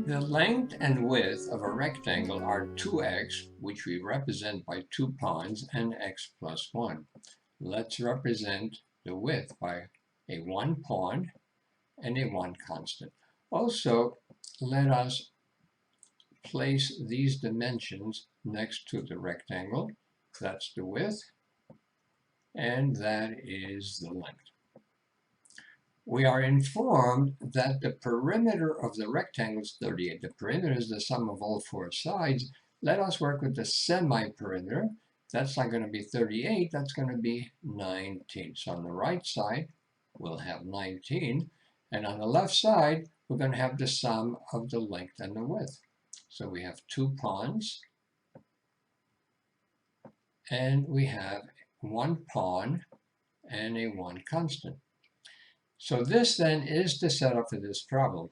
The length and width of a rectangle are 2x, which we represent by 2 pawns, and x plus 1. Let's represent the width by a 1 pawn and a 1 constant. Also, let us place these dimensions next to the rectangle. That's the width, and that is the length. We are informed that the perimeter of the rectangle is 38. The perimeter is the sum of all four sides. Let us work with the semi-perimeter. That's not going to be 38, that's going to be 19. So on the right side, we'll have 19. And on the left side, we're going to have the sum of the length and the width. So we have 2 pawns, and we have 1 pawn and a 1 constant. So this then is the setup for this problem.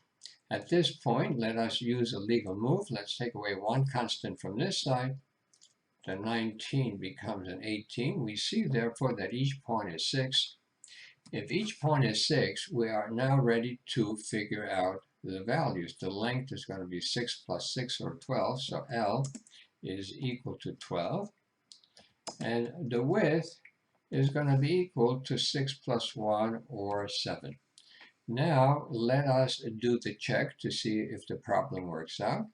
At this point, let us use a legal move. Let's take away 1 constant from this side. The 19 becomes an 18. We see, therefore, that each pawn is 6. If each pawn is 6, we are now ready to figure out the values. The length is going to be 6 plus 6, or 12. So L is equal to 12. And the width is going to be equal to 6 plus 1, or 7. Now, let us do the check to see if the problem works out.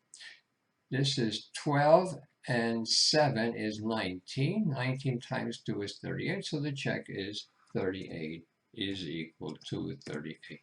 This is 12, and 7 is 19. 19 times 2 is 38, so the check is 38 is equal to 38.